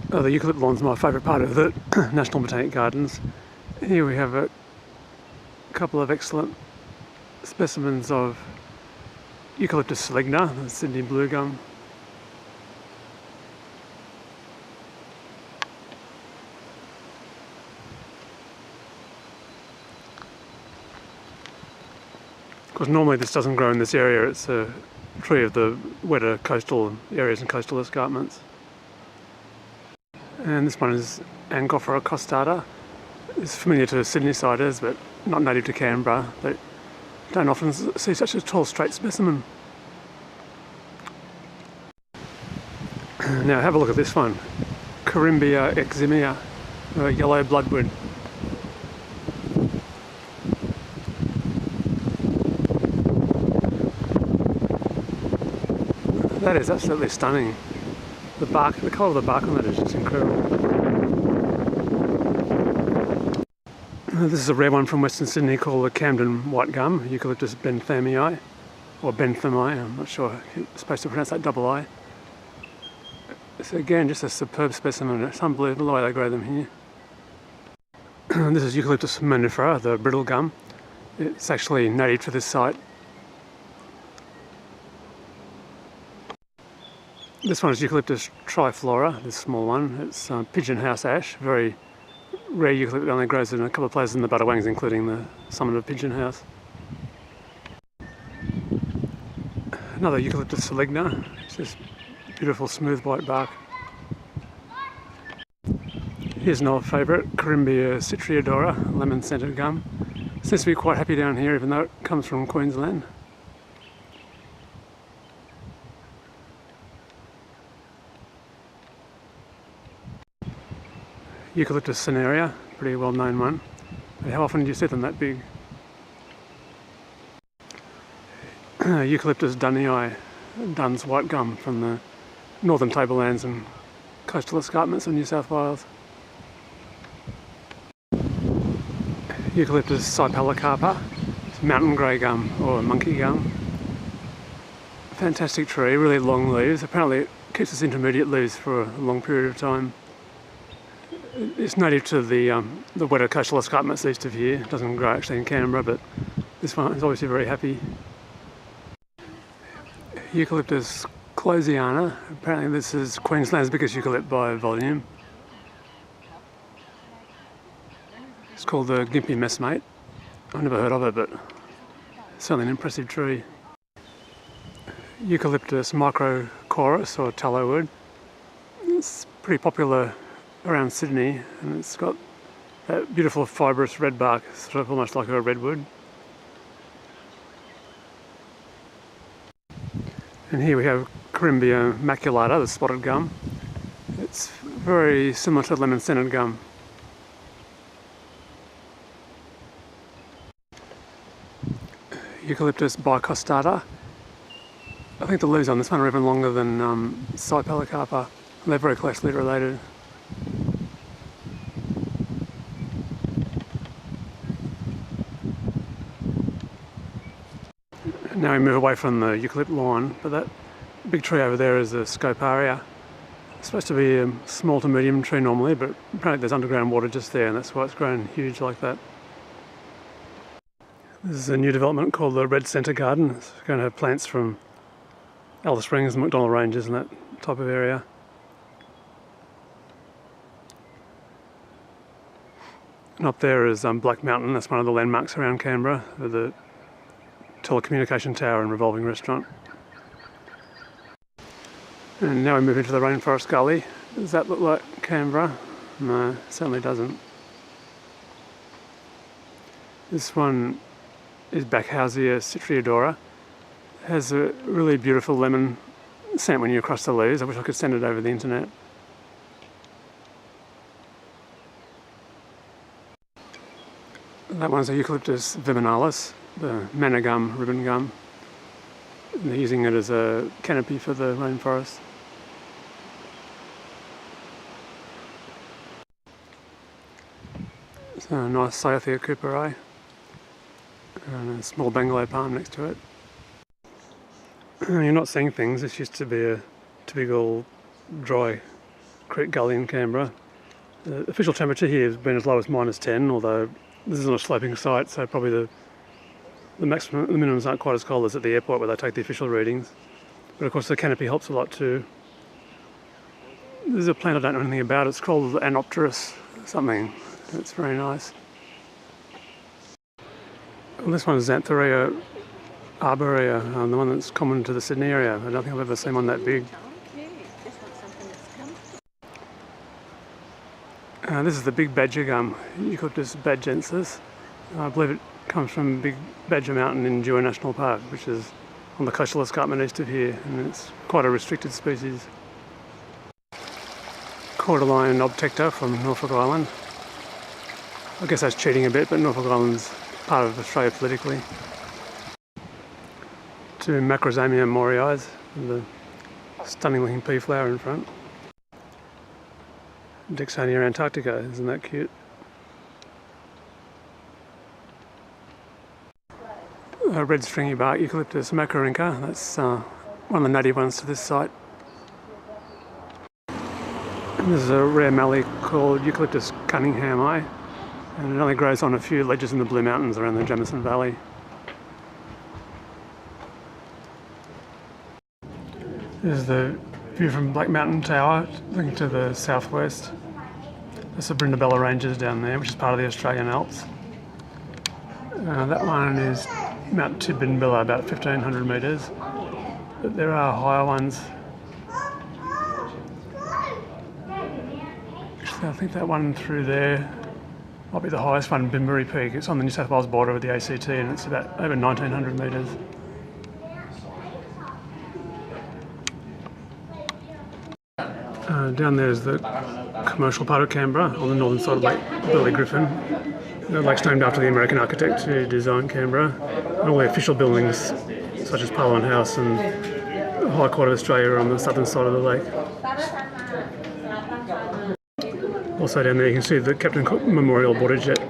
The eucalypt lawn's my favourite part of the National Botanic Gardens. Here we have a couple of excellent specimens of Eucalyptus sligna, the Sydney blue gum. Of course, normally this doesn't grow in this area. It's a tree of the wetter coastal areas and coastal escarpments. And this one is Angophora costata. It's familiar to Sydney-siders, but not native to Canberra. They don't often see such a tall, straight specimen. Now have a look at this one. Corymbia eximia, yellow bloodwood. That is absolutely stunning. The bark, the colour of the bark on that is just incredible. This is a rare one from Western Sydney called the Camden white gum, Eucalyptus benthamii, or benthami, I'm not sure, you're supposed to pronounce that double I. It's again just a superb specimen. It's unbelievable the way they grow them here. This is Eucalyptus monifera, the brittle gum. It's actually native to this site. This one is Eucalyptus triflora, this small one. It's pigeon house ash, very rare eucalypt. It only grows in a couple of places in the Budawangs, including the summit of Pigeon House. Another Eucalyptus sligna, it's just beautiful smooth white bark. Here's an old favourite, Corymbia citriodora, lemon scented gum. Seems to be quite happy down here even though it comes from Queensland. Eucalyptus cinerea, pretty well known one. But how often do you see them that big? Eucalyptus dunnii, Dunn's white gum from the northern tablelands and coastal escarpments of New South Wales. Eucalyptus cypalacarpa, mountain grey gum or monkey gum. Fantastic tree, really long leaves. Apparently it keeps its intermediate leaves for a long period of time. It's native to the wetter coastal escarpments east of here. It doesn't grow actually in Canberra, but this one is obviously very happy. Eucalyptus closiana. Apparently this is Queensland's biggest eucalypt by volume. It's called the Gympie messmate. I've never heard of it, but it's certainly an impressive tree. Eucalyptus microchorus, or tallowood. It's pretty popular around Sydney, and it's got that beautiful fibrous red bark, sort of almost like a redwood. And here we have Corymbia maculata, the spotted gum. It's very similar to lemon scented gum. Eucalyptus bicostata. I think the leaves on this one are even longer than cypalacarpa. They're very closely related. Now we move away from the eucalypt lawn, but that big tree over there is a scoparia. It's supposed to be a small to medium tree normally, but apparently there's underground water just there, and that's why it's grown huge like that. This is a new development called the Red Centre Garden. It's going to have plants from Alice Springs and McDonnell Ranges and that type of area. And up there is Black Mountain. That's one of the landmarks around Canberra, with the telecommunication tower and revolving restaurant. And now we move into the rainforest gully. Does that look like Canberra? No, it certainly doesn't. This one is Backhausia citriodora. It has a really beautiful lemon scent when you cross the leaves. I wish I could send it over the internet. That one's a Eucalyptus viminalis, the manna gum, ribbon gum. They're using it as a canopy for the rainforest. So a nice Cyathea cooperi and a small bungalow palm next to it. You're not seeing things, this used to be a typical dry Creek Gully in Canberra. The official temperature here has been as low as -10, although this is on a sloping site, so probably the minimums aren't quite as cold as at the airport where they take the official readings. But of course the canopy helps a lot too. This is a plant I don't know anything about. It's called Anopterus something. It's very nice. Well, this one is Xanthorrhea arborea, the one that's common to the Sydney area. I don't think I've ever seen one that big. This is the big badger gum, Eucalyptus badgensis. I believe it comes from Big Badger Mountain in Dewar National Park, which is on the coastal escarpment east of here, and it's quite a restricted species. Cordyline obtecta from Norfolk Island. I guess that's cheating a bit, but Norfolk Island's part of Australia politically. To Macrozamia moriais, the stunning looking pea flower in front. Dixonia antarctica, isn't that cute? Red stringy bark Eucalyptus macrorinca, that's one of the native ones to this site. And this is a rare mallee called Eucalyptus cunninghamii, and it only grows on a few ledges in the Blue Mountains around the Jamison Valley. This is the view from Black Mountain Tower, looking to the southwest. There's the Brindabella Ranges down there, which is part of the Australian Alps. That one is Mount Tidbinbilla, about 1,500 metres. But there are higher ones. Actually, I think that one through there might be the highest one, Bimbury Peak. It's on the New South Wales border with the ACT, and it's about over 1,900 metres. Down there is the commercial part of Canberra, on the northern side of Lake Burley Griffin. The lake's named after the American architect who designed Canberra. And all the official buildings, such as Parliament House and the High Court of Australia, are on the southern side of the lake. Also down there you can see the Captain Cook Memorial Water Jet